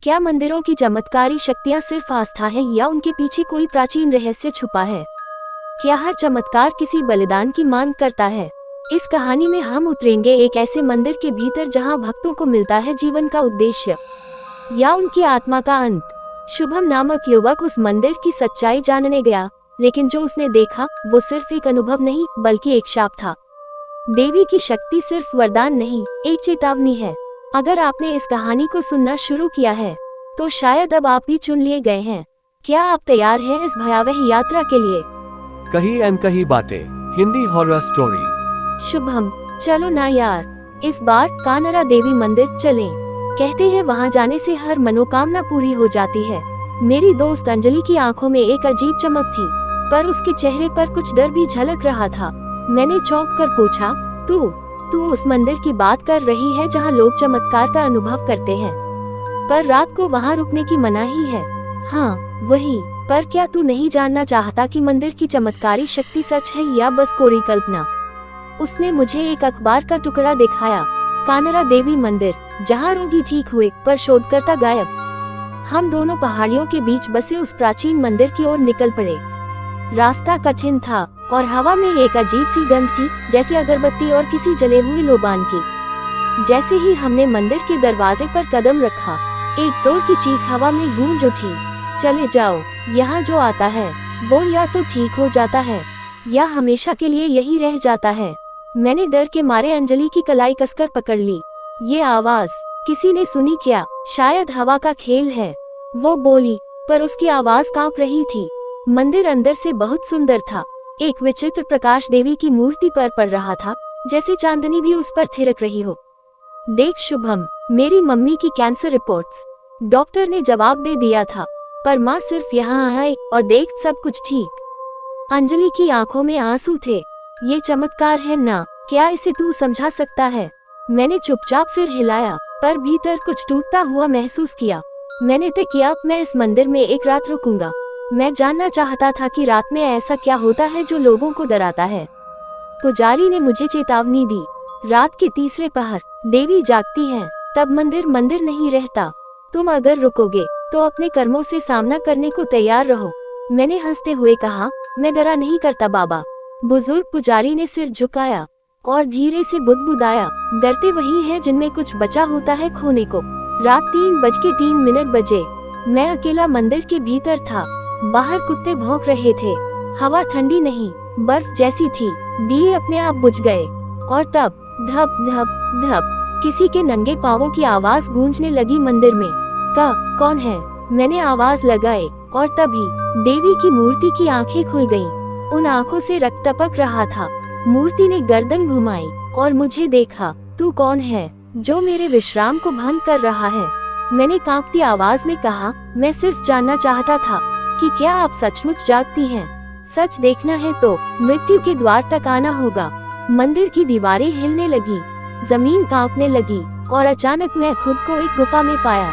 क्या मंदिरों की चमत्कारी शक्तियाँ सिर्फ आस्था है या उनके पीछे कोई प्राचीन रहस्य छुपा है? क्या हर चमत्कार किसी बलिदान की मांग करता है? इस कहानी में हम उतरेंगे एक ऐसे मंदिर के भीतर जहां भक्तों को मिलता है जीवन का उद्देश्य या उनकी आत्मा का अंत। शुभम नामक युवक उस मंदिर की सच्चाई जानने गया, लेकिन जो उसने देखा वो सिर्फ एक अनुभव नहीं बल्कि एक शाप था। देवी की शक्ति सिर्फ वरदान नहीं, एक चेतावनी है। अगर आपने इस कहानी को सुनना शुरू किया है तो शायद अब आप भी चुन लिए गए हैं। क्या आप तैयार हैं इस भयावह यात्रा के लिए? कही अनकही बातें, हिंदी हॉरर स्टोरी। शुभम, चलो ना यार, इस बार कानरा देवी मंदिर चलें। कहते हैं वहां जाने से हर मनोकामना पूरी हो जाती है। मेरी दोस्त अंजलि की आंखों में एक अजीब चमक थी, पर उसके चेहरे पर कुछ डर भी झलक रहा था। मैंने चौंक कर पूछा, तू उस मंदिर की बात कर रही है जहां लोग चमत्कार का अनुभव करते हैं, पर रात को वहां रुकने की मनाही है? हाँ वही। पर क्या तू नहीं जानना चाहता कि मंदिर की चमत्कारी शक्ति सच है या बस कोरी कल्पना? उसने मुझे एक अखबार का टुकड़ा दिखाया। कानरा देवी मंदिर, जहां रोगी ठीक हुए पर शोधकर्ता गायब। हम दोनों पहाड़ियों के बीच बसे उस प्राचीन मंदिर की ओर निकल पड़े। रास्ता कठिन था और हवा में एक अजीब सी गंध थी, जैसे अगरबत्ती और किसी जले हुए लोबान की। जैसे ही हमने मंदिर के दरवाजे पर कदम रखा, एक जोर की चीख हवा में गूंज उठी, चले जाओ, यहाँ जो आता है वो या तो ठीक हो जाता है या हमेशा के लिए यही रह जाता है। मैंने डर के मारे अंजलि की कलाई कसकर पकड़ ली। ये आवाज किसी ने सुनी क्या? शायद हवा का खेल है, वो बोली, पर उसकी आवाज कांप रही थी। मंदिर अंदर से बहुत सुंदर था। एक विचित्र प्रकाश देवी की मूर्ति पर पड़ रहा था, जैसे चांदनी भी उस पर थिरक रही हो। देख शुभम, मेरी मम्मी की कैंसर रिपोर्ट्स, डॉक्टर ने जवाब दे दिया था, पर माँ सिर्फ यहाँ आए और देख सब कुछ ठीक। अंजलि की आंखों में आंसू थे। ये चमत्कार है ना? क्या इसे तू समझा सकता है? मैंने चुपचाप सिर हिलाया, पर भीतर कुछ टूटता हुआ महसूस किया। मैंने तय किया मैं इस मंदिर में एक रात रुकूंगा। मैं जानना चाहता था कि रात में ऐसा क्या होता है जो लोगों को डराता है। पुजारी ने मुझे चेतावनी दी, रात के तीसरे पहर देवी जागती हैं, तब मंदिर मंदिर नहीं रहता। तुम अगर रुकोगे तो अपने कर्मों से सामना करने को तैयार रहो। मैंने हंसते हुए कहा, मैं डरा नहीं करता बाबा। बुजुर्ग पुजारी ने सिर झुकाया और धीरे से बुदबुदाया, डरते वही हैं जिनमें कुछ बचा होता है खोने को। रात 3:03 बजे। मैं अकेला मंदिर के भीतर था। बाहर कुत्ते भौंक रहे थे। हवा ठंडी नहीं, बर्फ जैसी थी। दिए अपने आप बुझ गए और तब धप धप धप किसी के नंगे पांवों की आवाज गूंजने लगी मंदिर में। कौन है? मैंने आवाज लगाई और तभी देवी की मूर्ति की आंखें खुल गईं। उन आंखों से रक्त टपक रहा था। मूर्ति ने गर्दन घुमाई और मुझे देखा। तू कौन है जो मेरे विश्राम को भंग कर रहा है? मैंने कांपती आवाज में कहा, मैं सिर्फ जानना चाहता था कि क्या आप सचमुच जागती हैं? सच देखना है तो मृत्यु के द्वार तक आना होगा। मंदिर की दीवारें हिलने लगी, जमीन कांपने लगी और अचानक मैं खुद को एक गुफा में पाया।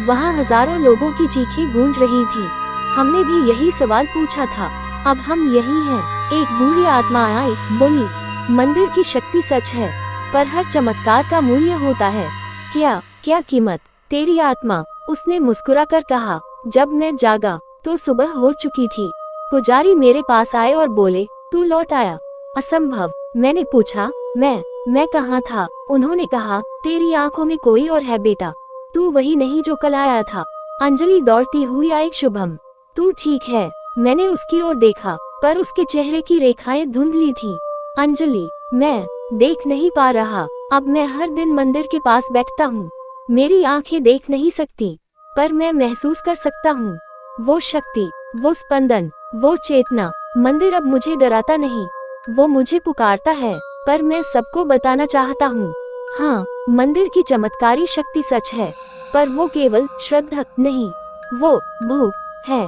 वहाँ हजारों लोगों की चीखें गूंज रही थी। हमने भी यही सवाल पूछा था। अब हम यही हैं। एक बूढ़ी आत्मा आई, बोली, मंदिर की शक्ति सच है, पर हर चमत्कार का मूल्य होता है। क्या कीमत? तेरी आत्मा, उसने मुस्कुराकर कहा। जब मैं जागा तो सुबह हो चुकी थी। पुजारी मेरे पास आए और बोले, तू लौट आया? असंभव। मैंने पूछा, मैं कहाँ था? उन्होंने कहा, तेरी आंखों में कोई और है बेटा, तू वही नहीं जो कल आया था। अंजलि दौड़ती हुई आई, शुभम तू ठीक है? मैंने उसकी ओर देखा, पर उसके चेहरे की रेखाएं धुंधली थीं। अंजलि, मैं देख नहीं पा रहा। अब मैं हर दिन मंदिर के पास बैठता हूँ। मेरी आंखें देख नहीं सकती, पर मैं महसूस कर सकता हूँ। वो शक्ति, वो स्पंदन, वो चेतना। मंदिर अब मुझे डराता नहीं, वो मुझे पुकारता है। पर मैं सबको बताना चाहता हूँ, हाँ, मंदिर की चमत्कारी शक्ति सच है, पर वो केवल श्रद्धा नहीं, वो भूख है,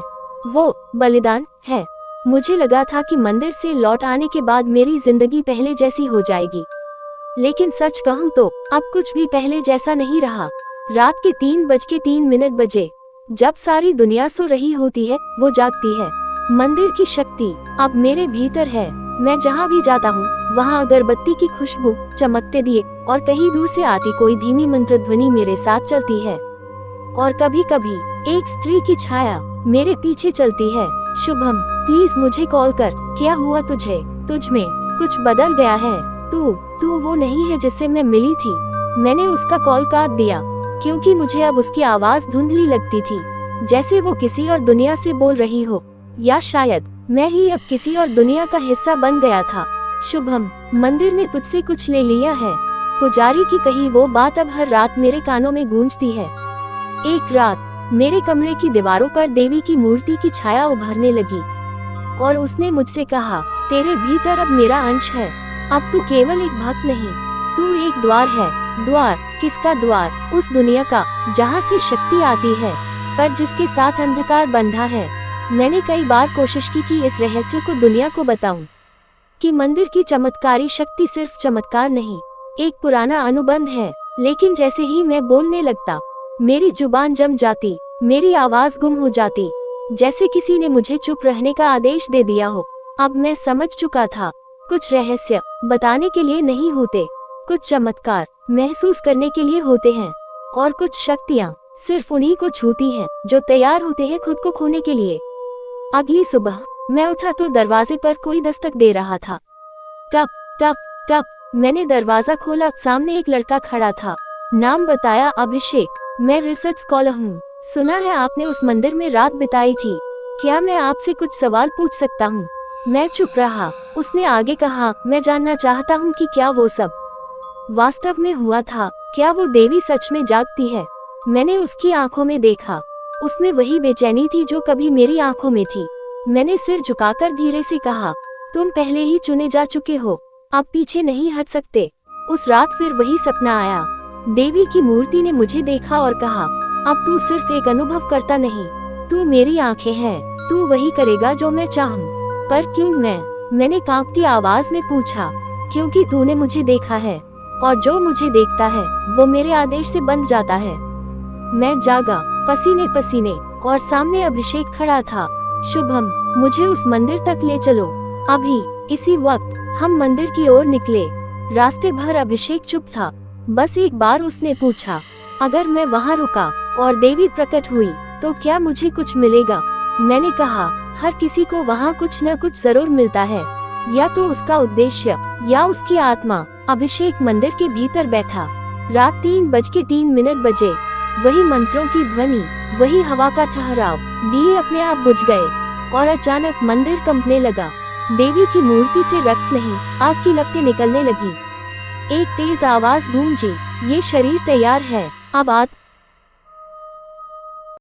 वो बलिदान है। मुझे लगा था कि मंदिर से लौट आने के बाद मेरी जिंदगी पहले जैसी हो जाएगी, लेकिन सच कहूँ तो अब कुछ भी पहले जैसा नहीं रहा। रात के 3:03 बजे, जब सारी दुनिया सो रही होती है, वो जागती है। मंदिर की शक्ति अब मेरे भीतर है। मैं जहाँ भी जाता हूँ, वहाँ अगरबत्ती की खुशबू, चमकते दिए और कहीं दूर से आती कोई धीमी मंत्र ध्वनि मेरे साथ चलती है। और कभी कभी एक स्त्री की छाया मेरे पीछे चलती है। शुभम, प्लीज मुझे कॉल कर। क्या हुआ तुझे? तुझ में कुछ बदल गया है। तू वो नहीं है जिससे मैं मिली थी। मैंने उसका कॉल काट दिया क्योंकि मुझे अब उसकी आवाज धुंधली लगती थी, जैसे वो किसी और दुनिया से बोल रही हो, या शायद मैं ही अब किसी और दुनिया का हिस्सा बन गया था। शुभम, मंदिर ने तुझसे कुछ ले लिया है। पुजारी की कही वो बात अब हर रात मेरे कानों में गूंजती है। एक रात मेरे कमरे की दीवारों पर देवी की मूर्ति की छाया उभरने लगी और उसने मुझसे कहा, तेरे भीतर अब मेरा अंश है। अब तू केवल एक भक्त नहीं, तू एक द्वार है। द्वार? किसका द्वार? उस दुनिया का जहाँ से शक्ति आती है, पर जिसके साथ अंधकार बंधा है। मैंने कई बार कोशिश की कि इस रहस्य को दुनिया को बताऊं, कि मंदिर की चमत्कारी शक्ति सिर्फ चमत्कार नहीं, एक पुराना अनुबंध है। लेकिन जैसे ही मैं बोलने लगता, मेरी जुबान जम जाती, मेरी आवाज गुम हो जाती, जैसे किसी ने मुझे चुप रहने का आदेश दे दिया हो। अब मैं समझ चुका था, कुछ रहस्य बताने के लिए नहीं होते, कुछ चमत्कार महसूस करने के लिए होते हैं, और कुछ शक्तियाँ सिर्फ उन्हीं को छूती हैं जो तैयार होते हैं खुद को खोने के लिए। अगली सुबह मैं उठा तो दरवाजे पर कोई दस्तक दे रहा था। टप टप टप। मैंने दरवाजा खोला, सामने एक लड़का खड़ा था। नाम बताया, अभिषेक। मैं रिसर्च स्कॉलर हूँ। सुना है आपने उस मंदिर में रात बिताई थी। क्या मैं आपसे कुछ सवाल पूछ सकता हूँ? मैं चुप रहा। उसने आगे कहा, मैं जानना चाहता हूँ कि क्या वो सब वास्तव में हुआ था। क्या वो देवी सच में जागती है? मैंने उसकी आंखों में देखा, उसमें वही बेचैनी थी जो कभी मेरी आंखों में थी। मैंने सिर झुकाकर धीरे से कहा, तुम पहले ही चुने जा चुके हो, अब पीछे नहीं हट सकते। उस रात फिर वही सपना आया। देवी की मूर्ति ने मुझे देखा और कहा, अब तू सिर्फ एक अनुभव करता नहीं, तू मेरी आंखें हैं, तू वही करेगा जो मैं चाहूँ। पर क्यों मैंने कांपती आवाज में पूछा। क्योंकि तूने मुझे देखा है, और जो मुझे देखता है वो मेरे आदेश से बंध जाता है। मैं जागा, पसीने पसीने, और सामने अभिषेक खड़ा था। शुभम, मुझे उस मंदिर तक ले चलो, अभी। इसी वक्त हम मंदिर की ओर निकले। रास्ते भर अभिषेक चुप था। बस एक बार उसने पूछा, अगर मैं वहाँ रुका और देवी प्रकट हुई तो क्या मुझे कुछ मिलेगा? मैंने कहा, हर किसी को वहाँ कुछ न कुछ जरूर मिलता है, या तो उसका उद्देश्य या उसकी आत्मा। अभिषेक मंदिर के भीतर बैठा। रात 3:03 बजे। वही मंत्रों की ध्वनि, वही हवा का ठहराव। दिए अपने आप बुझ गए और अचानक मंदिर कंपने लगा। देवी की मूर्ति से रक्त नहीं, आग की लपटें निकलने लगी। एक तेज आवाज गूंजी, ये शरीर तैयार है, अब